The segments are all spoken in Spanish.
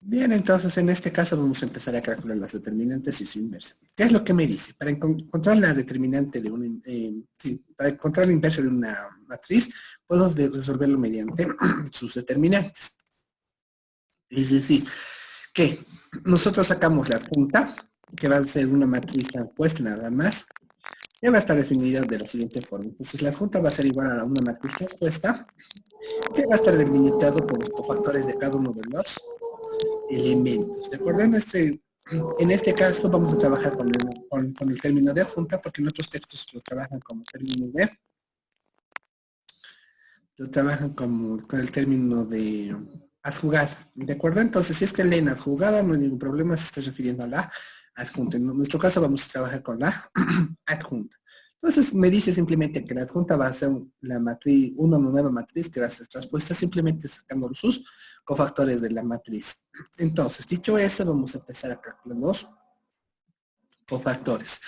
Bien, entonces en este caso vamos a empezar a calcular las determinantes y su inversa. ¿Qué es lo que me dice? Para encontrar la determinante de una, sí, para encontrar la inversa de una matriz, puedo resolverlo mediante sus determinantes. Es decir, que nosotros sacamos la adjunta, que va a ser una matriz transpuesta nada más, ya va a estar definida de la siguiente forma. Entonces la adjunta va a ser igual a una matriz transpuesta, que va a estar delimitado por los cofactores de cada uno de los elementos. ¿De acuerdo? En este caso vamos a trabajar con el término de adjunta, porque en otros textos lo trabajan como término de, lo trabajan como con el término de adjugada. ¿De acuerdo? Entonces, si es que leen adjugada, no hay ningún problema, se está refiriendo a la adjunta. En nuestro caso vamos a trabajar con la adjunta. Entonces me dice simplemente que la adjunta va a ser la matriz, una nueva matriz que va a ser transpuesta simplemente sacando sus cofactores de la matriz. Entonces, dicho eso, vamos a empezar a calcular los cofactores.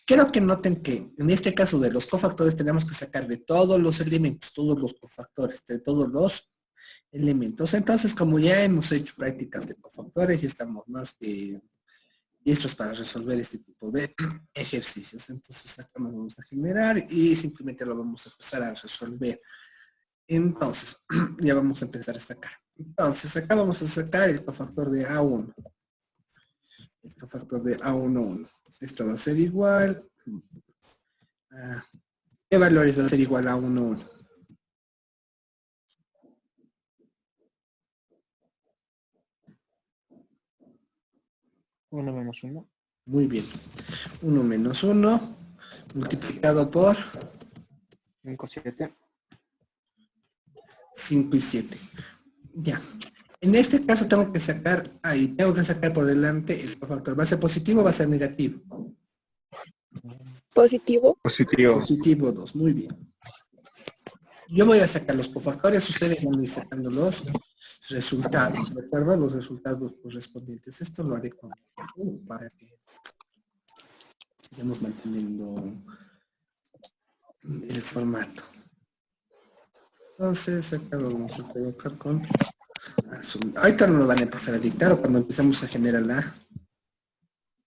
Quiero que noten que en este caso de los cofactores tenemos que sacar de todos los elementos, todos los cofactores, de todos los elementos. Entonces, como ya hemos hecho prácticas de cofactores y estamos más diestros para resolver este tipo de ejercicios. Entonces acá nos vamos a generar y simplemente lo vamos a empezar a resolver. Entonces, ya vamos a empezar a sacar. Entonces, acá vamos a sacar el cofactor de A1. El cofactor de A11. Esto va a ser igual. ¿Qué valores va a ser igual a 1, 1? Uno menos uno. Muy bien. 1 menos 1 multiplicado por 5, 7. 5 y 7. Ya. En este caso tengo que sacar, tengo que sacar por delante el cofactor. ¿Va a ser positivo o va a ser negativo? Positivo. Positivo. Positivo 2, muy bien. Yo voy a sacar los cofactores, ustedes van a ir sacando los resultados, ¿de acuerdo? Los resultados correspondientes. Esto lo haré con para que sigamos manteniendo el formato. Entonces, acá lo vamos a colocar con azul. Ahorita no lo van a empezar a dictar o cuando empezamos a generar la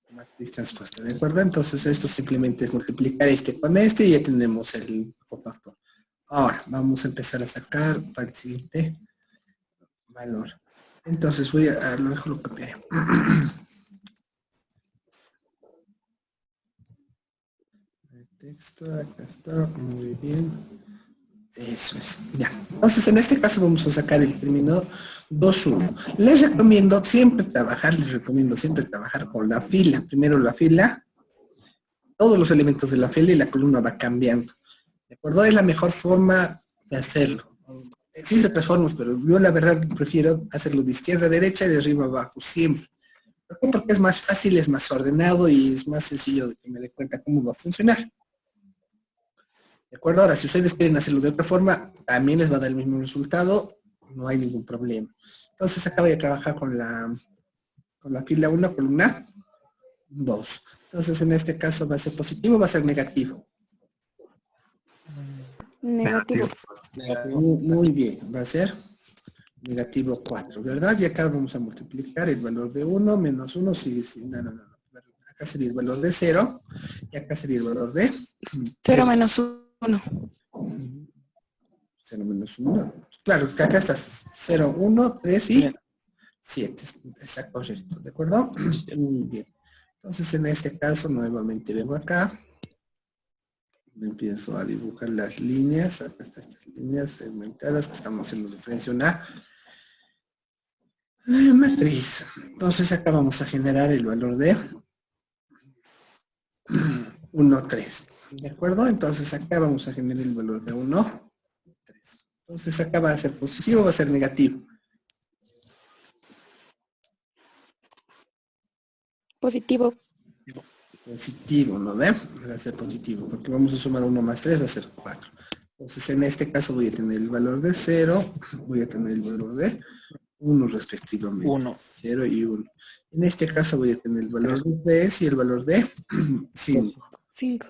matriz transpuesta, ¿de acuerdo? Entonces, esto simplemente es multiplicar este con este y ya tenemos el cofactor. Ahora, vamos a empezar a sacar para el siguiente valor. Entonces, lo dejo lo copiaré. El texto, acá está, muy bien. Eso es, ya. Entonces, en este caso vamos a sacar el término 2-1. Les recomiendo siempre trabajar con la fila. Primero la fila, todos los elementos de la fila y la columna va cambiando. ¿De acuerdo? Es la mejor forma de hacerlo. Existen otras formas, pero yo la verdad prefiero hacerlo de izquierda a derecha y de arriba a abajo, siempre. ¿Por qué? Porque es más fácil, es más ordenado y es más sencillo de que me dé cuenta cómo va a funcionar. ¿De acuerdo? Ahora, si ustedes quieren hacerlo de otra forma, también les va a dar el mismo resultado, no hay ningún problema. Entonces acá voy a trabajar con la fila 1, columna 2. Entonces en este caso va a ser positivo o va a ser negativo. Negativo. Muy bien, va a ser negativo 4, ¿verdad? Y acá vamos a multiplicar el valor de 1 menos 1, sí, no. Acá sería el valor de 0 y acá sería el valor de 0 menos 1. 0 menos 1. Claro, acá está 0, 1, 3 y 7. Está correcto, ¿de acuerdo? Muy bien. Entonces, en este caso, nuevamente vengo acá. Me empiezo a dibujar las líneas. Acá están estas líneas segmentadas que estamos haciendo referencia a una matriz. Entonces, acá vamos a generar el valor de 1, 3. ¿De acuerdo? Entonces, acá vamos a generar el valor de 1, 3. Entonces, acá va a ser positivo o va a ser negativo. Positivo. Positivo, ¿no ve? Va a ser positivo, porque vamos a sumar 1 más 3, va a ser 4. Entonces, en este caso voy a tener el valor de 0, voy a tener el valor de 1 respectivamente. 1. 0 y 1. En este caso voy a tener el valor de 3 y el valor de 5. 5.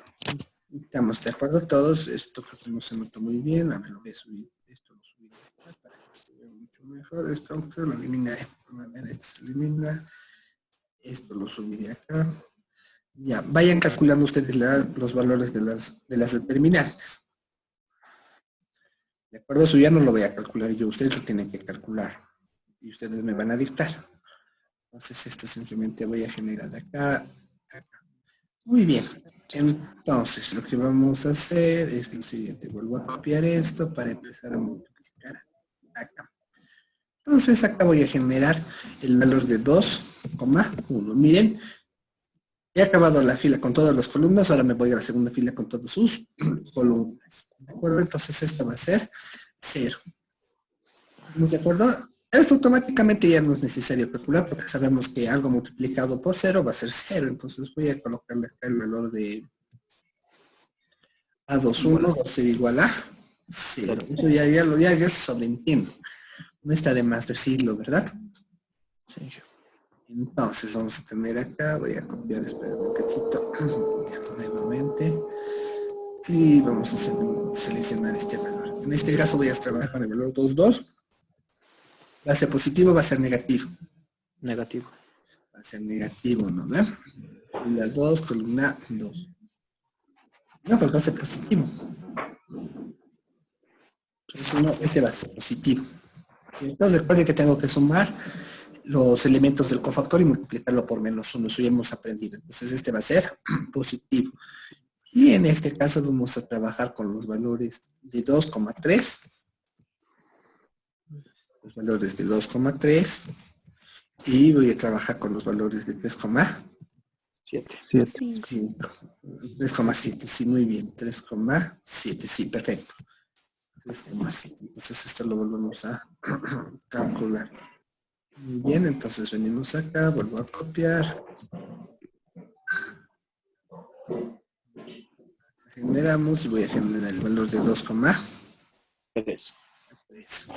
¿Estamos de acuerdo todos? Esto creo que no se nota muy bien. A ver, lo voy a subir. Esto lo subiré para que se vea mucho mejor. Esto lo eliminaré. A ver, esto se elimina. Esto lo subiré acá. Ya, vayan calculando ustedes los valores de las determinantes. De acuerdo, eso ya no lo voy a calcular yo, ustedes lo tienen que calcular. Y ustedes me van a dictar. Entonces esto simplemente voy a generar acá. Muy bien. Entonces lo que vamos a hacer es lo siguiente. Vuelvo a copiar esto para empezar a multiplicar acá. Entonces acá voy a generar el valor de 2,1. Miren, he acabado la fila con todas las columnas, ahora me voy a la segunda fila con todas sus columnas. ¿De acuerdo? Entonces esto va a ser 0. ¿De acuerdo? Esto automáticamente ya no es necesario calcular porque sabemos que algo multiplicado por 0 va a ser 0. Entonces voy a colocarle acá el valor de A21 va a ser igual a 0. Eso ya se sobreentiende. No está de más decirlo, ¿verdad? Sí. Entonces vamos a tener acá, voy a copiar, espera un cachito, ya, nuevamente, y vamos a seleccionar este valor. En este caso voy a trabajar con el valor 2,2. Va a ser positivo, va a ser negativo. Negativo. Va a ser negativo, ¿no? ¿Ven? Fila 2, columna 2. No, pues va a ser positivo. Entonces, no, este va a ser positivo. Entonces recuerden que tengo que sumar los elementos del cofactor y multiplicarlo por -1. Eso ya hemos aprendido. Entonces este va a ser positivo. Y en este caso vamos a trabajar con los valores de 2,3. Los valores de 2,3. Y voy a trabajar con los valores de 3,7. 3,7, sí, muy bien. 3,7, sí, perfecto. 3,7. Entonces esto lo volvemos a calcular. Muy bien, entonces venimos acá, vuelvo a copiar. Generamos y voy a generar el valor de 2,3. 3.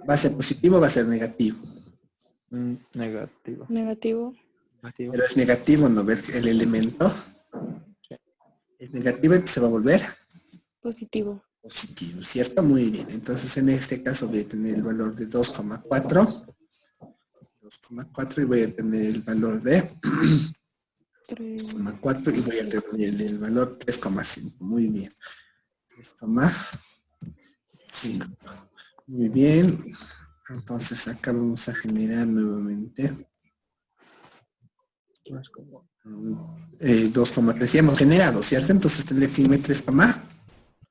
¿Va a ser positivo o va a ser negativo? Negativo. Negativo. Negativo. Pero es negativo, ¿no? Ver el elemento. Sí. Es negativo, entonces se va a volver Positivo. positivo, ¿cierto? Muy bien. Entonces en este caso voy a tener el valor de 2,4. 2,4 y voy a tener el valor de 2,4 y voy a tener el valor 3,5. Muy bien. 3,5. Muy bien. Entonces acá vamos a generar nuevamente 2,3. Ya hemos generado, ¿cierto? Entonces tendré que irme 3,1.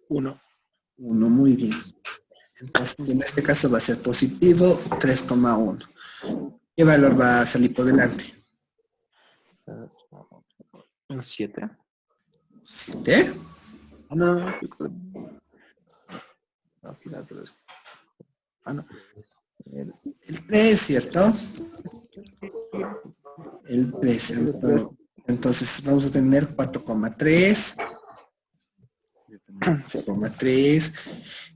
1. Muy bien. Entonces en este caso va a ser positivo 3,1. ¿Qué valor va a salir por delante? El 7. 7. No. Aquí la 3. No. El 3, ¿cierto? El 3. Entonces vamos a tener 4,3. 4,3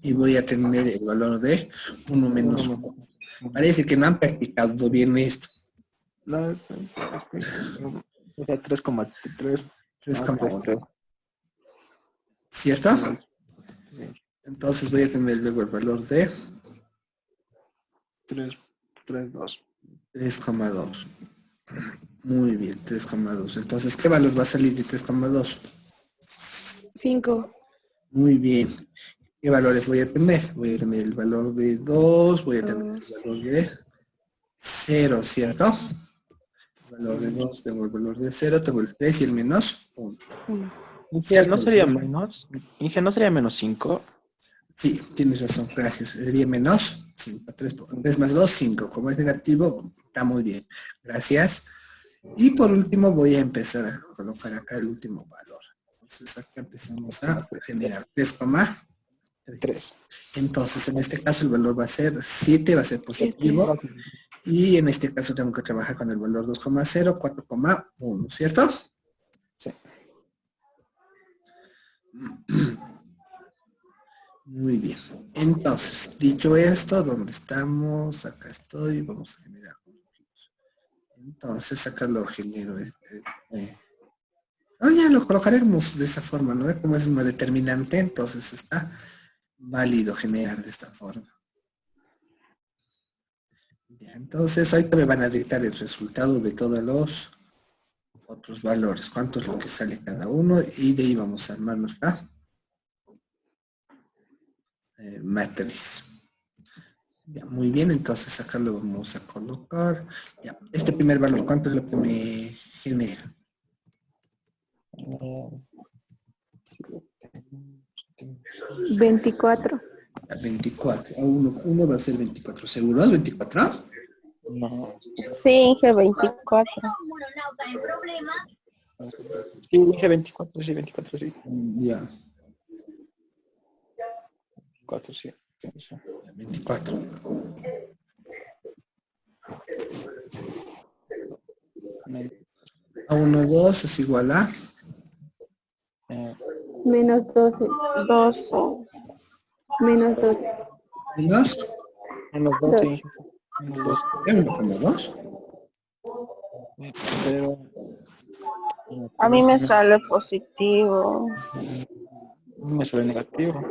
y voy a tener el valor de 1 menos 1. Parece que no han practicado bien esto. No, o sea, 3,3. 3,1. ¿Cierto? Entonces voy a tener luego el valor de 3,2. 3,2. Muy bien, 3,2. Entonces, ¿qué valor va a salir de 3,2? 5. Muy bien. ¿Qué valores voy a tener? Voy a tener el valor de 2, voy a tener el valor de 0, ¿cierto? El valor de 2, tengo el valor de 0, tengo el 3 y el menos 1. ¿No sería menos? Inge, ¿no sería menos 5? Sí, tienes razón, gracias. Sería menos 5. 3 más 2, 5. Como es negativo, está muy bien. Gracias. Y por último voy a empezar a colocar acá el último valor. Entonces acá empezamos a generar 3,3. Entonces en este caso el valor va a ser 7, va a ser positivo. Y en este caso tengo que trabajar con el valor 2,0, 4,1, ¿cierto? Sí. Muy bien. Entonces, dicho esto, ¿dónde estamos? Acá estoy, vamos a generar. Entonces acá lo genero. Ya lo colocaremos de esa forma, ¿no? Como es una determinante, entonces está válido generar de esta forma. Ya, entonces ahorita me van a dictar el resultado de todos los otros valores, cuánto es lo que sale cada uno, y de ahí vamos a armar nuestra matriz. Ya, muy bien, entonces acá lo vamos a colocar. Ya, este primer valor, ¿cuánto es lo que me genera? 24. Ya, 24. Uno va a ser 24. ¿Seguro? ¿24? No. Sí, Inge, 24. Sí, dije 24, sí, 24, sí. Ya, 4, sí. Sí, sí. 24. A1, 2 es igual a Menos 12. 2. Menos 12. menos Menos 12, dije. Menos 12. 1,2. Pero... A mí me sale positivo. me sale negativo.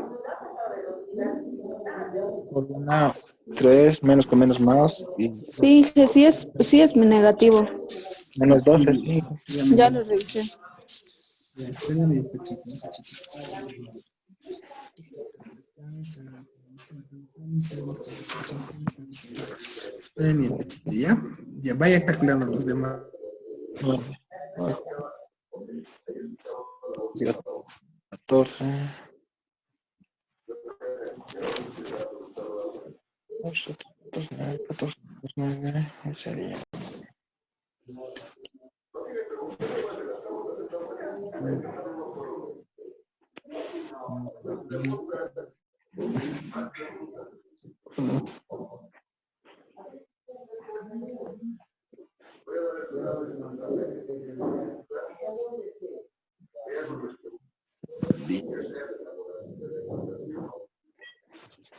Por una 3, menos con menos más. Y Sí, Inge, sí es negativo. menos 12, sí. Ya lo revisé. Ya, espérame un poquito, un poquito. Espérame un poquito, ¿ya? Ya, vaya calculando los demás. 14. 14, 9, sería.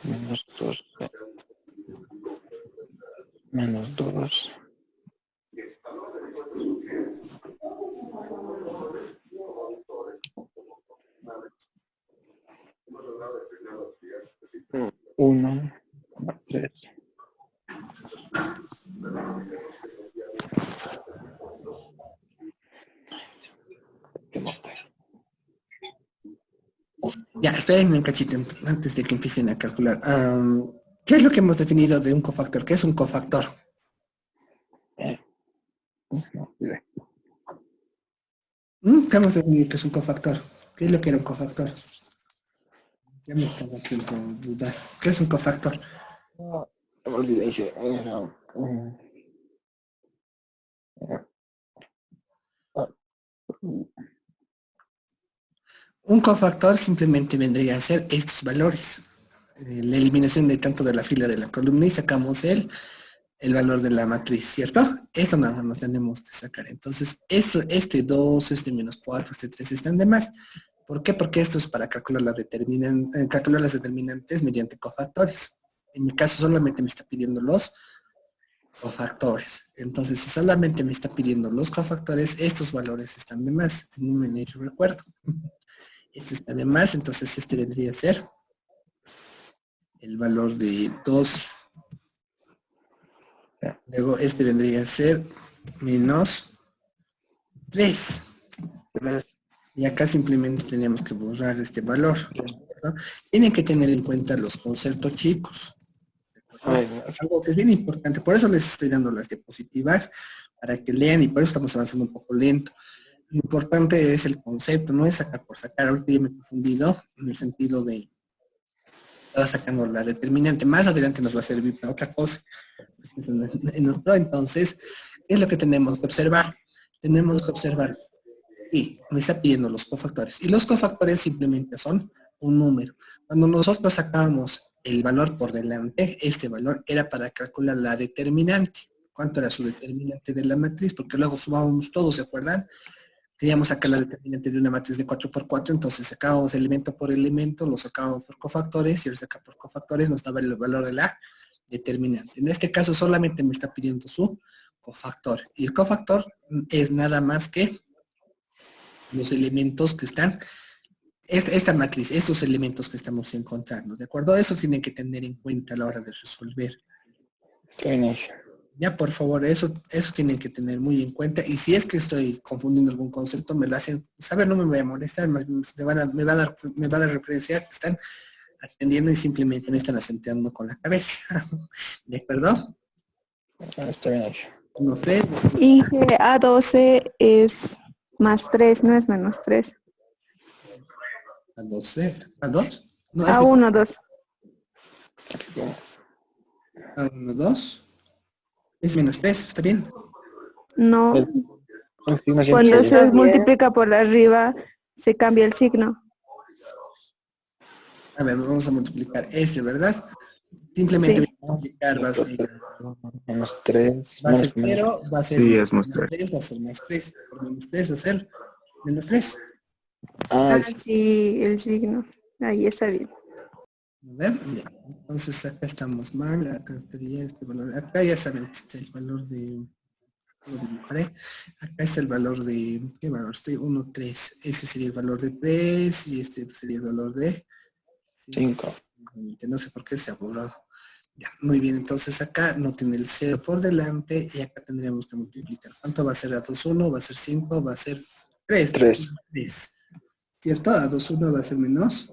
Menos 2. Menos 2. Uno, 3. Ya, espérenme un cachito antes de que empiecen a calcular. ¿Qué es lo que hemos definido de un cofactor? ¿Qué es un cofactor? ¿Qué hemos definido que es un cofactor? ¿Qué es lo que era un cofactor? Ya me estaba haciendo dudar. ¿Qué es un cofactor? Me olvidé. Un cofactor simplemente vendría a ser estos valores. La eliminación de tanto de la fila de la columna y sacamos el valor de la matriz, ¿cierto? Esto nada más tenemos que sacar. Entonces, este 2, este menos 4, este 3 están de más. ¿Por qué? Porque esto es para calcular, calcular las determinantes mediante cofactores. En mi caso solamente me está pidiendo los cofactores. Entonces, si solamente me está pidiendo los cofactores, estos valores están de más. No me han hecho recuerdo. Este está de más, entonces este vendría a ser el valor de 2. Luego este vendría a ser menos 3. Y acá simplemente tenemos que borrar este valor, ¿no? Tienen que tener en cuenta los conceptos chicos. Algo que es bien importante, por eso les estoy dando las diapositivas, para que lean, y por eso estamos avanzando un poco lento. Lo importante es el concepto, no es sacar por sacar. Ahorita ya me he confundido en el sentido de estaba sacando la determinante. Más adelante nos va a servir para otra cosa. En otro, entonces, ¿qué es lo que tenemos que observar? Tenemos que observar y me está pidiendo los cofactores. Y los cofactores simplemente son un número. Cuando nosotros sacábamos el valor por delante, este valor era para calcular la determinante. ¿Cuánto era su determinante de la matriz? Porque luego sumábamos todos, ¿se acuerdan? Queríamos sacar la determinante de una matriz de 4x4, entonces sacábamos elemento por elemento, lo sacábamos por cofactores, y al sacar por cofactores nos daba el valor de la determinante. En este caso solamente me está pidiendo su cofactor. Y el cofactor es nada más que los elementos que están, esta matriz, estos elementos que estamos encontrando, ¿de acuerdo? Eso tienen que tener en cuenta a la hora de resolver. ¿Qué viene? Ya, por favor, eso tienen que tener muy en cuenta. Y si es que estoy confundiendo algún concepto, me lo hacen saber, no me voy a molestar, me va a dar referencia que están atendiendo y simplemente me están acenteando con la cabeza. ¿De acuerdo? Está bien hecho. No sé, Inge, A12 es más 3, no es menos 3. a 12, a 2, no, es A1, 2. a 1, 2, es menos 3, ¿está bien? No, El signo cuando siempre se multiplica por arriba, se cambia el signo. A ver, vamos a multiplicar ¿verdad? Simplemente Sí. voy a multiplicar, menos 3. va a ser 0, va a ser Sí, es más menos 3, va a ser más 3, por menos 3 va a ser menos 3. Ah, Ah, sí, el signo. Ahí está bien. A ver, ya. Entonces acá estamos mal, acá estaría este valor, acá ya saben que está el valor de, lo dibujaré, acá está el valor de, ¿qué valor estoy? 1, 3, este sería el valor de 3 y este sería el valor de 5. que no sé por qué se ha borrado. Ya, muy bien, entonces acá no tiene el 0 por delante y acá tendríamos que multiplicar. ¿Cuánto va a ser a 2, 1? Va a ser 5, va a ser 3. 3. 3. ¿Cierto? A 2, 1 va a ser menos.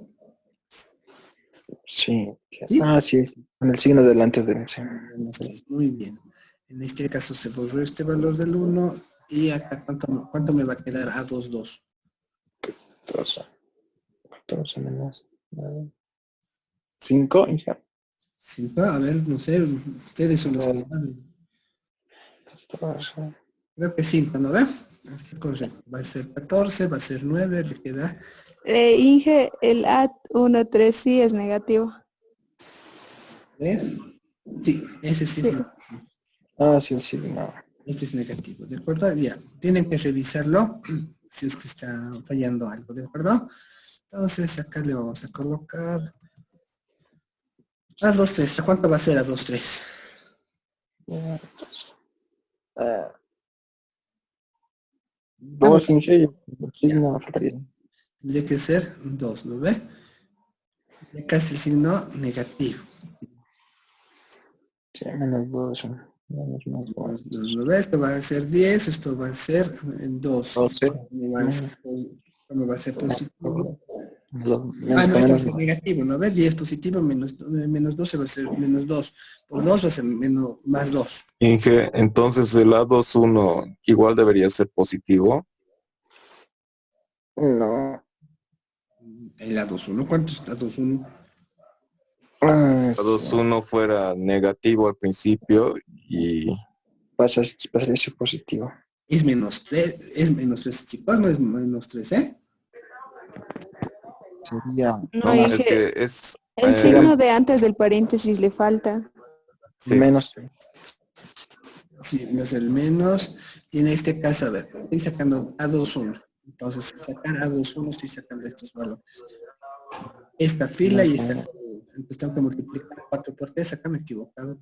Sí. ¿Sí? Ah, sí, es con el signo delante del signo. Menos 3. Muy bien. En este caso se borró este valor del 1 y acá ¿cuánto me va a quedar a 2, 2? 14. 14 menos 5. 5, a ver, no sé, ustedes son los que saben. Creo que 5, ¿no ve? Correcto. Va a ser 14, va a ser 9, le queda. Inge, el A1, 3 sí es negativo. 3. Sí, ese sí es Sí. negativo. Ah, sí, el signo. Este es negativo, ¿de acuerdo? Ya, tienen que revisarlo si es que está fallando algo, ¿de acuerdo? Entonces acá le vamos a colocar a 2, 3. ¿Cuánto va a ser a 2, 3? Dos, Inge, y el signo faltaría. Tendría que ser 2, ¿lo ve? Y acá está el signo negativo. Sí, menos 2. Menos más 2. ¿Lo ve? Esto va a ser 10, esto va a ser 2. 12. ¿Cómo va a ser positivo? Menos Ah, no, esto va a menos ser negativo, ¿no ves? 10 positivo, menos 12 va a ser menos 2. Por 2 va a ser menos, más 2. Inge, entonces el A21 igual debería ser positivo. no. El A21, ¿cuánto es A21? Ah, A21 fuera negativo al principio y pasaría a ser positivo. Es menos 3, chicos, no es menos 3, ¿eh? Sería No, no, es Inge, que es el signo de antes del paréntesis le falta. sí. menos. Sí, va a ser menos. Y en este caso, a ver, estoy sacando A21. Entonces, sacar A21 estoy sacando estos valores. Esta fila y esta columna. Entonces tengo que multiplicar 4 por 3. Acá me he equivocado.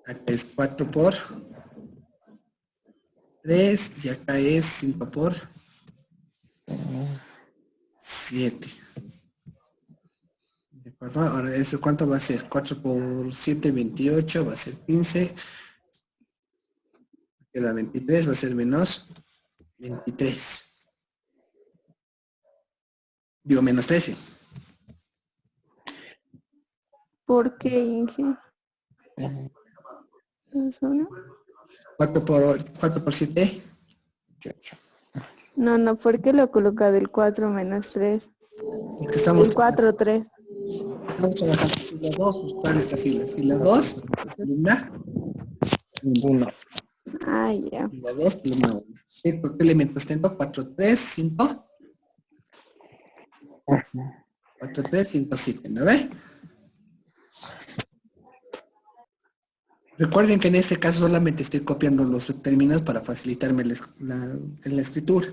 Acá es 4 por 3 y acá es 5 por 7. ¿De acuerdo? Ahora, ¿eso cuánto va a ser? 4 por 7, 28, va a ser 15. Queda 23, va a ser menos 23. Digo, menos 13. ¿Por qué, Inge? ¿Es uno? 4 por 7. No, ¿por qué lo coloca del 4 menos 3? Porque estamos El 4, 3. trabajando en fila 2, buscar esta fila. Fila 2, columna 1. Ah, ya. Fila 2, columna 1. ¿Qué elementos tengo? 4, 3, 5. 4, 3, 5, 7, ¿no ve? Recuerden que en este caso solamente estoy copiando los términos para facilitarme en la escritura.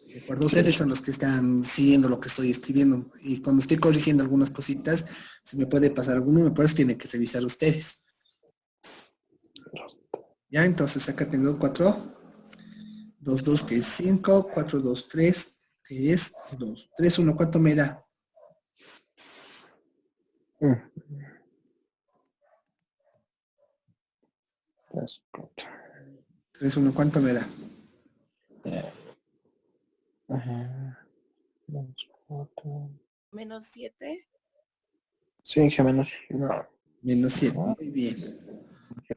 ¿De acuerdo? Ustedes son los que están siguiendo lo que estoy escribiendo. Y cuando estoy corrigiendo algunas cositas, se me puede pasar alguno, por eso tienen que revisar ustedes. Ya, entonces acá tengo 4, 2, 2, que es 5, 4, 2, 3, que es 2. 3, 1, ¿cuánto me da? 3, 4. 3, 1, ¿cuánto me da? Ajá. 2, 4. Menos 7. Sí, Inge, menos. No. Menos 7, muy bien.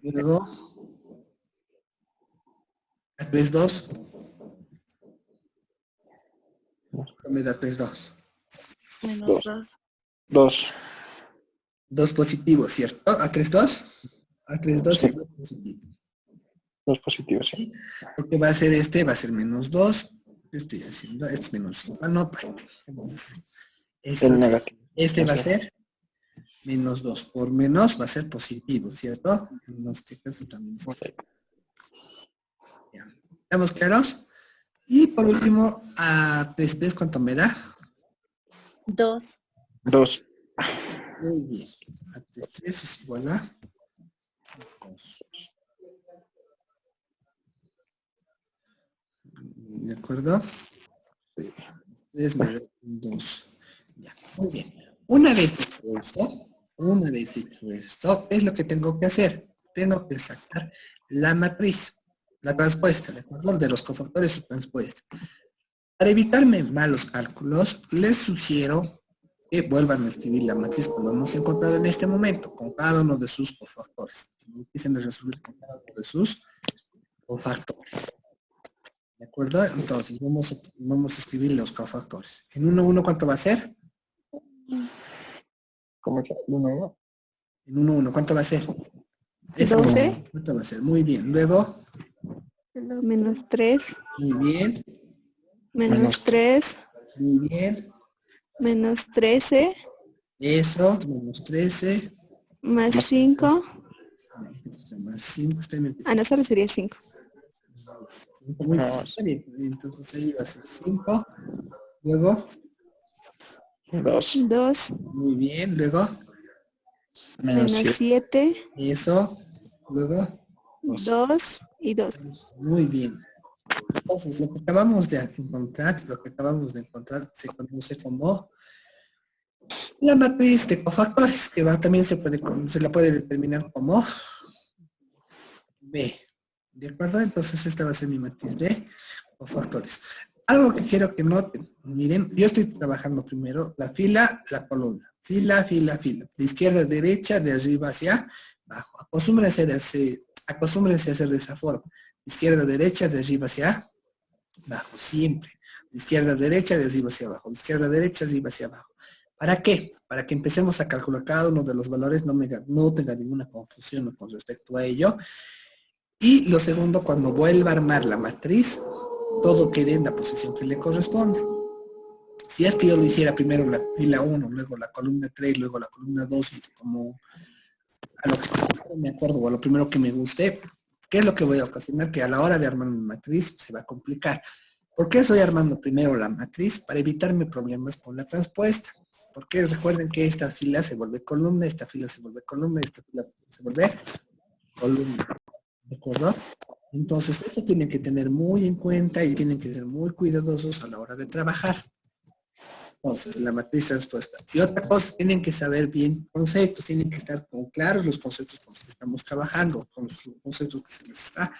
Luego, a 3, 2. ¿Cuánto me da 3, 2? Menos 2. 2. 2 positivos, ¿cierto? ¿A 3, 2? A 3, 2 Sí. es 2 positivo. 2 positivos, sí. ¿Sí? Porque va a ser va a ser menos 2. ¿Qué estoy haciendo? Esto es menos 5. Ah, no, El negativo. Este va a Así es. ser menos 2. Por menos va a ser positivo, ¿cierto? En este caso también es así. Ya. ¿Estamos claros? Y por último, a 3, 3, ¿cuánto me da? 2. 2. Muy bien. A 3, 3 es igual a 2. ¿De acuerdo? 3 me da 2. Ya, muy bien. Una vez hecho esto, ¿qué es lo que tengo que hacer? Tengo que sacar la matriz, la transpuesta, ¿de acuerdo? De los cofactores su transpuesta. Para evitarme malos cálculos, les sugiero que vuelvan a escribir la matriz como hemos encontrado en este momento, con cada uno de sus cofactores. Que no empiecen a resolver con cada uno de sus cofactores. ¿De acuerdo? Entonces, vamos a escribir los cofactores. En 1, 1, ¿cuánto va a ser? ¿Cómo que? 1, 1. En 1, 1, ¿cuánto va a ser? 12. ¿Cuánto va a ser? Muy bien. Luego, Menos 3. muy bien, Menos 3. muy bien. Menos 13. Eso, menos 13. Más 5. Más 5, espérame. Ah, no, solo sería 5. Muy bien, está bien. Entonces ahí va a ser 5. Luego, 2. 2. muy bien. Luego, Menos Menos 7. 7. eso. Luego, 2 y 2. muy bien. Entonces, lo que acabamos de encontrar, se conoce como la matriz de cofactores, que también se la puede determinar como B. ¿De acuerdo? Entonces, esta va a ser mi matriz de cofactores. Algo que quiero que noten, miren, yo estoy trabajando primero la fila, la columna. Fila, fila, fila. De izquierda a derecha, de arriba hacia abajo. Acostúmbrense a hacer de esa forma. De izquierda a derecha, de arriba hacia abajo, siempre. De izquierda a derecha, de arriba hacia abajo. De izquierda a derecha, de arriba hacia abajo. ¿Para qué? Para que empecemos a calcular cada uno de los valores, no tenga ninguna confusión con respecto a ello. Y lo segundo, cuando vuelva a armar la matriz, todo quede en la posición que le corresponde. Si es que yo lo hiciera primero la fila 1, luego la columna 3, luego la columna 2, y como a lo que me acuerdo o a lo primero que me guste, ¿qué es lo que voy a ocasionar? Que a la hora de armar mi matriz se va a complicar. ¿Por qué estoy armando primero la matriz? Para evitarme problemas con la transpuesta. Porque recuerden que esta fila se vuelve columna, esta fila se vuelve columna, esta fila se vuelve columna. ¿De acuerdo? Entonces, eso tienen que tener muy en cuenta y tienen que ser muy cuidadosos a la hora de trabajar. Entonces, la matriz transpuesta. Y otra cosa, tienen que saber bien conceptos, tienen que estar con claros los conceptos con los que estamos trabajando, con los conceptos que se les está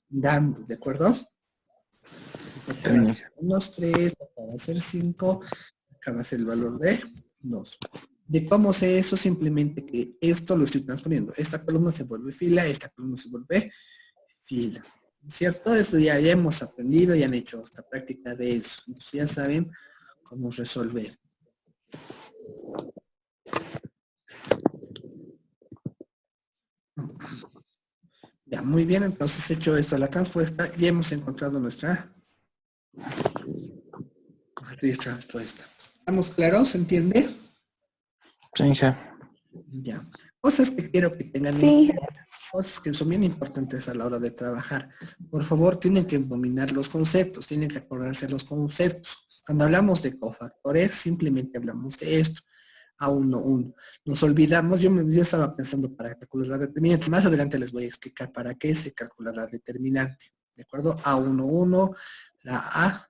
dando, ¿de acuerdo? Entonces, acá va a ser unos 3, acá va a ser 5, acá va a ser el valor de 2. ¿De cómo sé eso? Simplemente que esto lo estoy transponiendo. Esta columna se vuelve fila, esta columna se vuelve fila. ¿Cierto? Eso ya hemos aprendido y han hecho esta práctica de eso. Entonces ya saben cómo resolver. Ya, muy bien. Entonces, hecho esto, la transpuesta, ya hemos encontrado nuestra matriz transpuesta. ¿Estamos claros? ¿Se entiende? Sí, Inge. Ya. Cosas que quiero que tengan Sí. en cuenta, cosas que son bien importantes a la hora de trabajar. Por favor, tienen que dominar los conceptos, tienen que acordarse los conceptos. Cuando hablamos de cofactores, simplemente hablamos de esto. A1, 1. Nos olvidamos, yo estaba pensando para calcular la determinante. Más adelante les voy a explicar para qué se calcula la determinante. ¿De acuerdo? A1, 1, la A,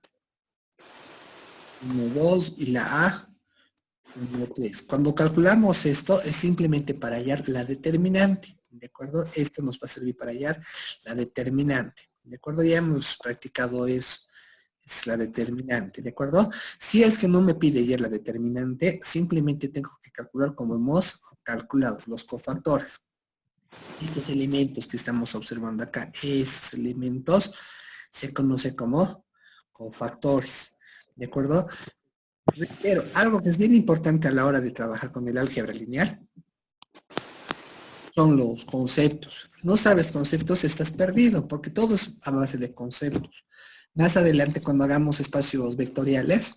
1, 2 y la A, 1, 3. Cuando calculamos esto es simplemente para hallar la determinante. ¿de acuerdo? Esto nos va a servir para hallar la determinante, ¿de acuerdo? Ya hemos practicado eso, es la determinante, ¿de acuerdo? Si es que no me pide ya la determinante, simplemente tengo que calcular como hemos calculado los cofactores. Estos elementos que estamos observando acá, estos elementos se conoce como cofactores, ¿de acuerdo? Pero algo que es bien importante a la hora de trabajar con el álgebra lineal son los conceptos. No sabes conceptos, estás perdido, porque todo es a base de conceptos. Más adelante, cuando hagamos espacios vectoriales,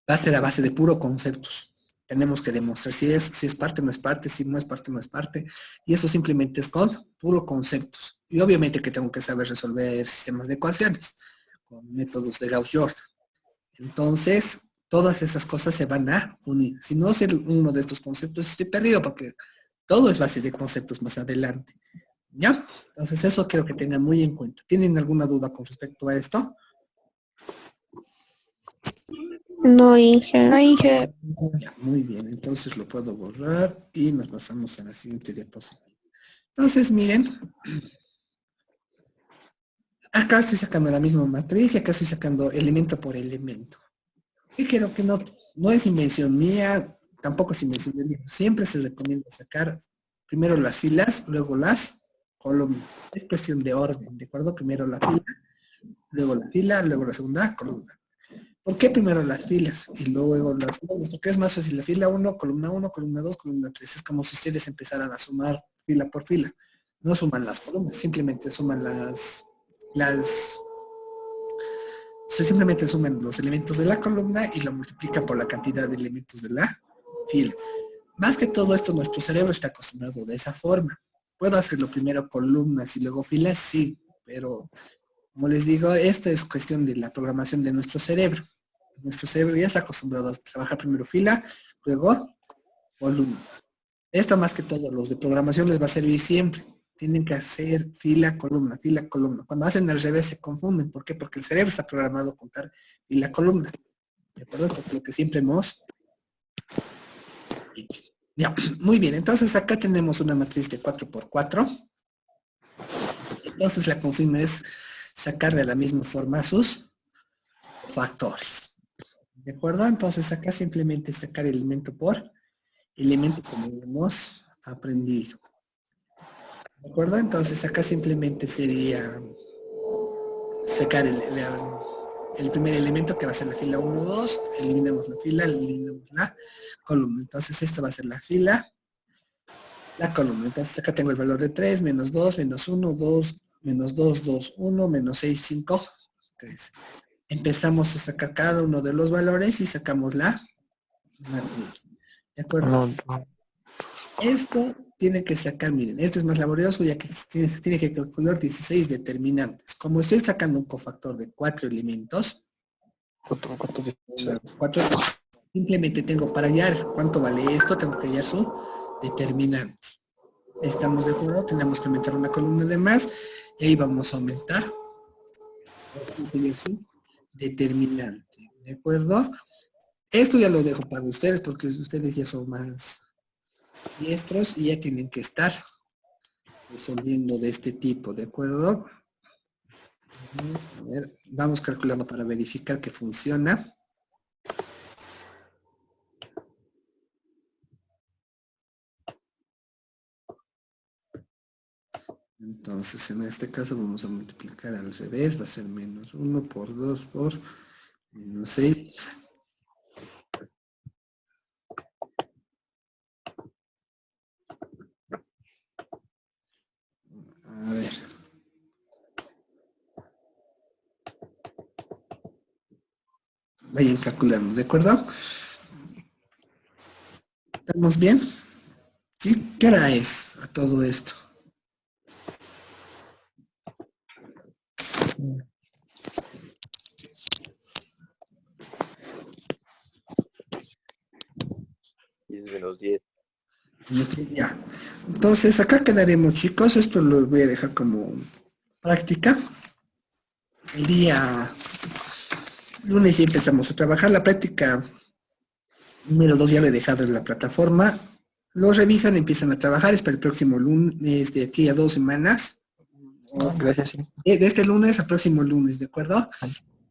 va a ser a base de puro conceptos. Tenemos que demostrar si es parte o no es parte, si no es parte o no es parte, y eso simplemente es con puro conceptos. Y obviamente que tengo que saber resolver sistemas de ecuaciones con métodos de Gauss-Jordan. Entonces, todas esas cosas se van a unir. Si no sé uno de estos conceptos, estoy perdido porque todo es base de conceptos más adelante. ¿Ya? Entonces, eso quiero que tengan muy en cuenta. ¿Tienen alguna duda con respecto a esto? No, Inge. Ya, muy bien. Entonces, lo puedo borrar y nos pasamos a la siguiente diapositiva. Entonces, miren. Acá estoy sacando la misma matriz y acá estoy sacando elemento por elemento. Y creo que no es invención mía, tampoco es invención del libro. Siempre se recomienda sacar primero las filas, luego las columnas. Es cuestión de orden, ¿de acuerdo? Primero la fila, luego la segunda columna. ¿Por qué primero las filas y luego las columnas? Porque es más fácil la fila 1, columna 2, columna 3. Es como si ustedes empezaran a sumar fila por fila. No suman las columnas, simplemente suman simplemente suman los elementos de la columna y lo multiplican por la cantidad de elementos de la fila. Más que todo esto, nuestro cerebro está acostumbrado de esa forma. ¿Puedo hacerlo primero columnas y luego filas? Sí, pero como les digo, esto es cuestión de la programación de nuestro cerebro. Nuestro cerebro ya está acostumbrado a trabajar primero fila, luego columna. Esto más que todo, los de programación les va a servir siempre. Tienen que hacer fila, columna, fila, columna. Cuando hacen al revés se confunden. ¿Por qué? Porque el cerebro está programado a contar fila, columna. ¿De acuerdo? Porque lo que siempre hemos hecho. Ya, muy bien. Entonces acá tenemos una matriz de 4 por 4. Entonces la consigna es sacar de la misma forma sus factores. ¿De acuerdo? Entonces acá simplemente sacar elemento por elemento como hemos aprendido. ¿De acuerdo? Entonces acá simplemente sería sacar el primer elemento que va a ser la fila 1, 2, eliminamos la fila, eliminamos la columna. Entonces esto va a ser la fila, la columna. Entonces acá tengo el valor de 3, menos 2, menos 1, 2, menos 2, 2, 1, menos 6, 5, 3. Empezamos a sacar cada uno de los valores y sacamos la matriz. ¿De acuerdo? Esto tiene que sacar, miren, esto es más laborioso ya que tiene que calcular 16 determinantes. Como estoy sacando un cofactor de 4 elementos, simplemente tengo para hallar cuánto vale esto, tengo que hallar su determinante. ¿Estamos de acuerdo? Tenemos que aumentar una columna de más y ahí vamos a aumentar su determinante. ¿De acuerdo? Esto ya lo dejo para ustedes porque ustedes ya son más diestros y ya tienen que estar resolviendo de este tipo, ¿de acuerdo? Vamos calculando para verificar que funciona. Entonces, en este caso vamos a multiplicar al revés, va a ser menos 1 por 2 por menos 6. A ver. Vayan calculando, ¿de acuerdo? ¿Estamos bien? ¿Sí? ¿Qué hora es a todo esto? Menos 10. Ya. Entonces, acá quedaremos, chicos. Esto lo voy a dejar como práctica. El día lunes ya empezamos a trabajar. La práctica número 2 ya lo he dejado en la plataforma. Lo revisan, empiezan a trabajar, es para el próximo lunes, de aquí a 2 semanas. Gracias, sí. De este lunes a próximo lunes, ¿de acuerdo?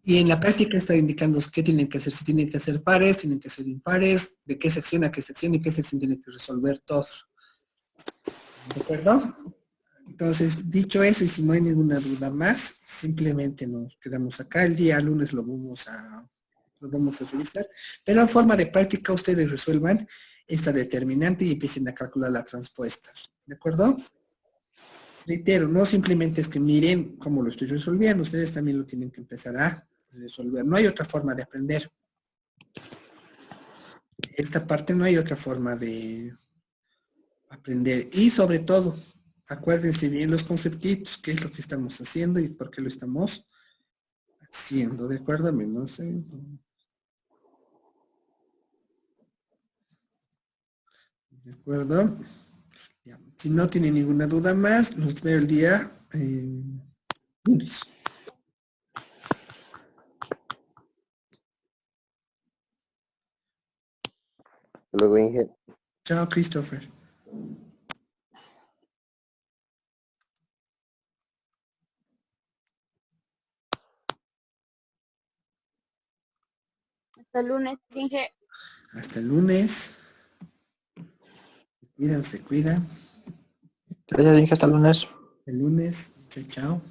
Y en la práctica está indicando qué tienen que hacer, si tienen que hacer pares, tienen que hacer impares, de qué sección a qué sección y qué sección tienen que resolver todos. ¿De acuerdo? Entonces, dicho eso, y si no hay ninguna duda más, simplemente nos quedamos acá. El día lunes lo vamos a revisar. Pero en forma de práctica, ustedes resuelvan esta determinante y empiecen a calcular la transpuesta. ¿De acuerdo? Reitero, no simplemente es que miren cómo lo estoy resolviendo, ustedes también lo tienen que empezar a resolver. No hay otra forma de aprender. Esta parte no hay otra forma de aprender. Y sobre todo, acuérdense bien los conceptitos, qué es lo que estamos haciendo y por qué lo estamos haciendo. ¿De acuerdo? Menos, ¿de acuerdo? Ya. Si no tienen ninguna duda más, nos veo el día lunes. Luego, Inge. Chao, Christopher. Hasta el lunes, Inge. Hasta el lunes. Se cuidan. Gracias, Inge, hasta el lunes. El lunes. Chao, chao.